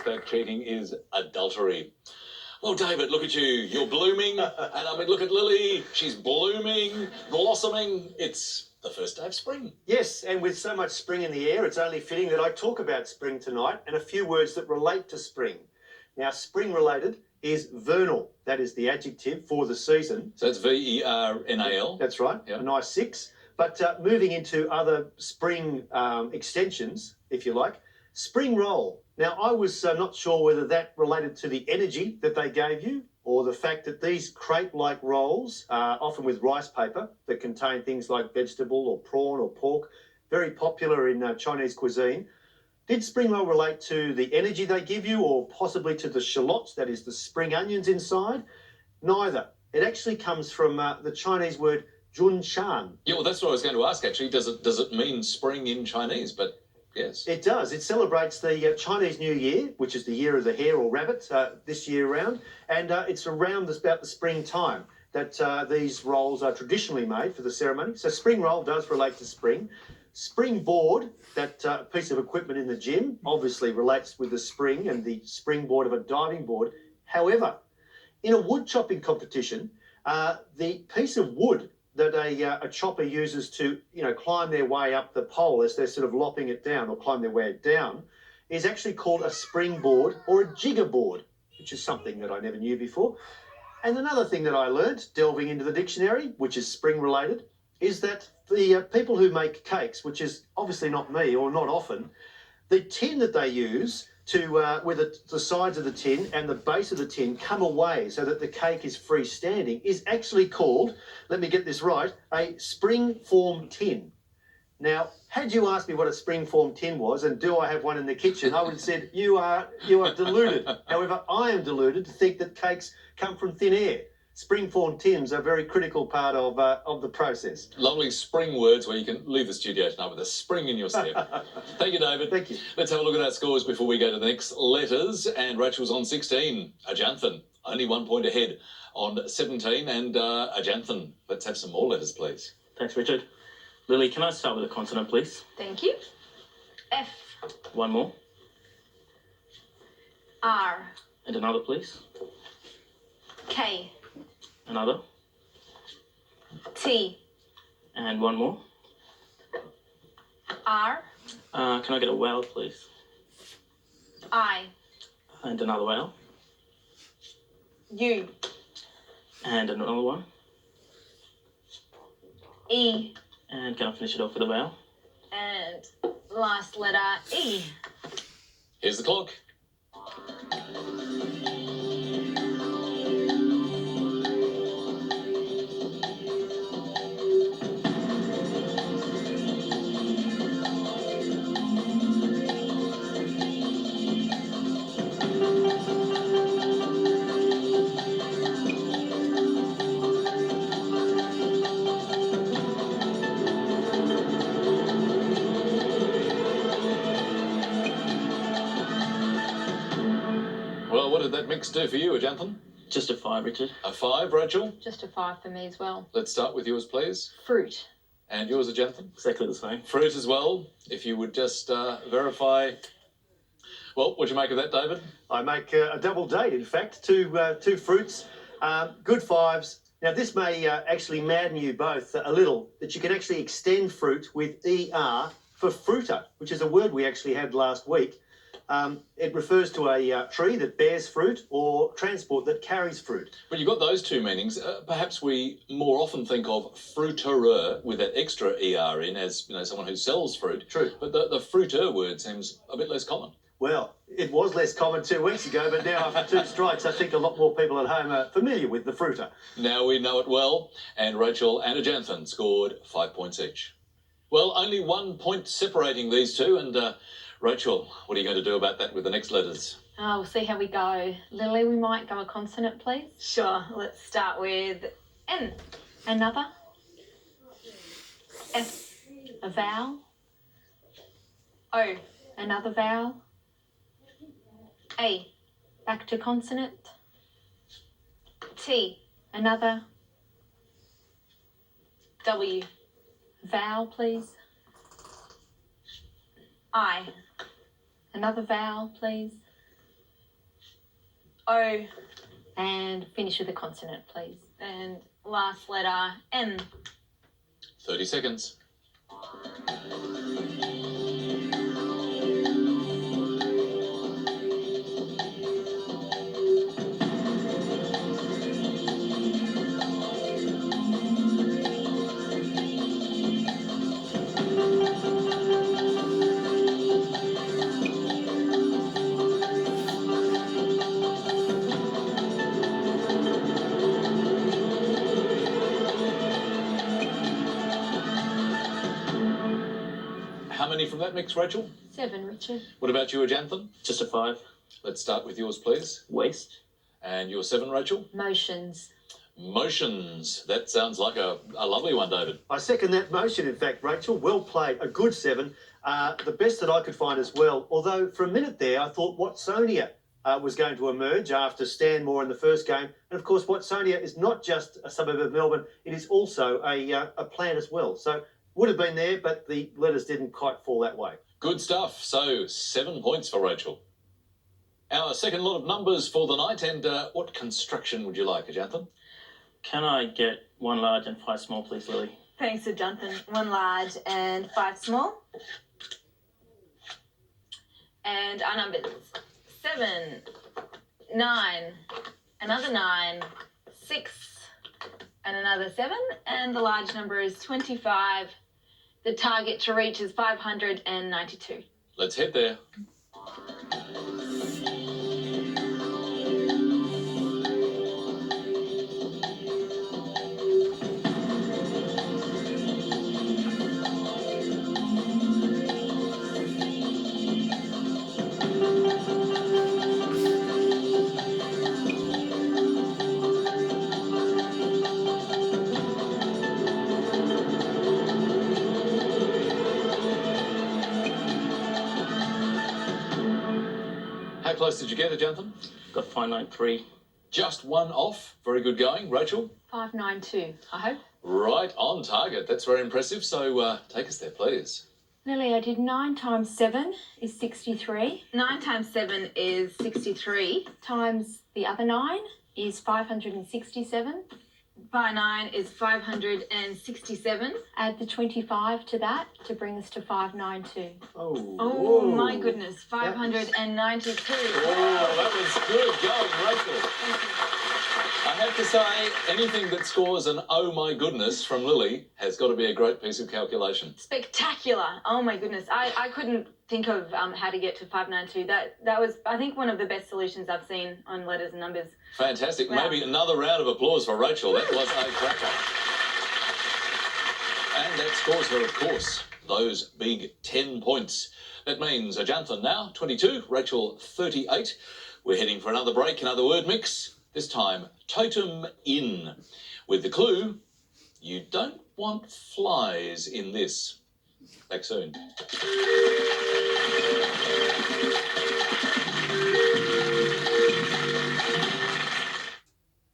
that cheating is adultery. Well, David, look at you. You're blooming. And I mean, look at Lily. She's blooming, blossoming. It's the first day of spring. Yes, and with so much spring in the air, it's only fitting that I talk about spring tonight and a few words that relate to spring. Now, spring-related is vernal. That is the adjective for the season. So it's V-E-R-N-A-L. That's right, yep. A nice 6. But moving into other spring extensions, if you like, spring roll. Now, I was not sure whether that related to the energy that they gave you or the fact that these crepe-like rolls, often with rice paper, that contain things like vegetable or prawn or pork, very popular in Chinese cuisine. Did spring roll relate to the energy they give you or possibly to the shallots, that is the spring onions inside? Neither. It actually comes from the Chinese word Junshan. Yeah, well, that's what I was going to ask, actually. Does it mean spring in Chinese? But yes. It does. It celebrates the Chinese New Year, which is the year of the hare or rabbit this year round. And it's around about the springtime that these rolls are traditionally made for the ceremony. So spring roll does relate to spring. Springboard, that piece of equipment in the gym, obviously relates with the spring and the springboard of a diving board. However, in a wood chopping competition, the piece of wood that a chopper uses to, climb their way up the pole as they're sort of lopping it down or climb their way down is actually called a springboard or a jigger board, which is something that I never knew before. And another thing that I learned, delving into the dictionary, which is spring related, is that the people who make cakes, which is obviously not me or not often, the tin that they use to where the sides of the tin and the base of the tin come away so that the cake is freestanding is actually called, let me get this right, a spring-form tin. Now, had you asked me what a spring-form tin was and do I have one in the kitchen, I would have said, you are deluded. However, I am deluded to think that cakes come from thin air. Spring-form tins are a very critical part of the process. Lovely spring words where you can leave the studio tonight with a spring in your step. Thank you, David. Thank you. Let's have a look at our scores before we go to the next letters. And Rachel's on 16. Ajanthan, only 1 point ahead on 17. And Ajanthan, let's have some more letters, please. Thanks, Richard. Lily, can I start with a consonant, please? Thank you. F. One more. R. And another, please. K. Another. T. And one more. R. Can I get a vowel, please? I. And another vowel. U. And another one. E. And can I finish it off with a vowel? And last letter E. Here's the clock. Well, what did that mix do for you, Ajanthan? Just a 5, Richard. A 5, Rachel? Just a 5 for me as well. Let's start with yours, please. Fruit. And yours, Ajanthan? Exactly the same. Fruit as well. If you would just verify. Well, what'd you make of that, David? I make a double date, in fact, two fruits, good 5s. Now, this may actually madden you both a little, that you can actually extend fruit with ER for fruiter, which is a word we actually had last week. It refers to a tree that bears fruit or transport that carries fruit. Well, you've got those two meanings. Perhaps we more often think of fruiterer with that extra ER in as someone who sells fruit. True. But the fruiter word seems a bit less common. Well, it was less common 2 weeks ago, but now after 2 strikes, I think a lot more people at home are familiar with the fruiter. Now we know it well, and Rachel and Ajanthan scored 5 points each. Well, only 1 point separating these two, and Rachel, what are you going to do about that with the next letters? Oh, we'll see how we go. Lily, we might go a consonant, please. Sure. Let's start with N. Another. S. A vowel. O. Another vowel. A. Back to consonant. T. Another. W. Vowel, please. I. Another vowel, please. O. And finish with a consonant, please. And last letter, N. 30 seconds. How many from that mix, Rachel? 7, Richard. What about you, Ajanthan? Just a 5. Let's start with yours, please. Waste. And your 7, Rachel? Motions. Motions. That sounds like a lovely one, David. I second that motion, in fact, Rachel. Well played. A good 7. The best that I could find as well. Although for a minute there, I thought Watsonia was going to emerge after Stanmore in the first game. And of course, Watsonia is not just a suburb of Melbourne, it is also a plant as well. So would have been there, but the letters didn't quite fall that way. Good stuff. So 7 points for Rachel. Our second lot of numbers for the night. And what construction would you like, Ajanthan? Can I get 1 large and 5 small, please, Lily? Thanks, Ajanthan. 1 large and 5 small. And our numbers 7, 9, another 9, 6, and another 7. And the large number is 25. The target to reach is 592. Let's head there. How close did you get, Ajanthan? Got 593. Just 1 off. Very good going. Rachel? 592, I hope. Right on target. That's very impressive. So take us there, please. Lily, I did 9 times 7 is 63. 9 times 7 is 63. Times the other 9 is 567. By 9 is 567. Add the 25 to that to bring us to 592. Oh, Oh, whoa. my goodness. 592. Oh, that was good going, Rachel. I have to say, anything that scores an oh my goodness from Lily has got to be a great piece of calculation. Spectacular. Oh, my goodness. I couldn't think of how to get to 592. That was, I think, one of the best solutions I've seen on letters and numbers. Fantastic. Wow. Maybe another round of applause for Rachel. That was a cracker. And that scores her, of course, those big 10 points. That means Ajanthan now 22, Rachel 38. We're heading for another break, another word mix. This time, totem in. With the clue, you don't want flies in this. Back soon.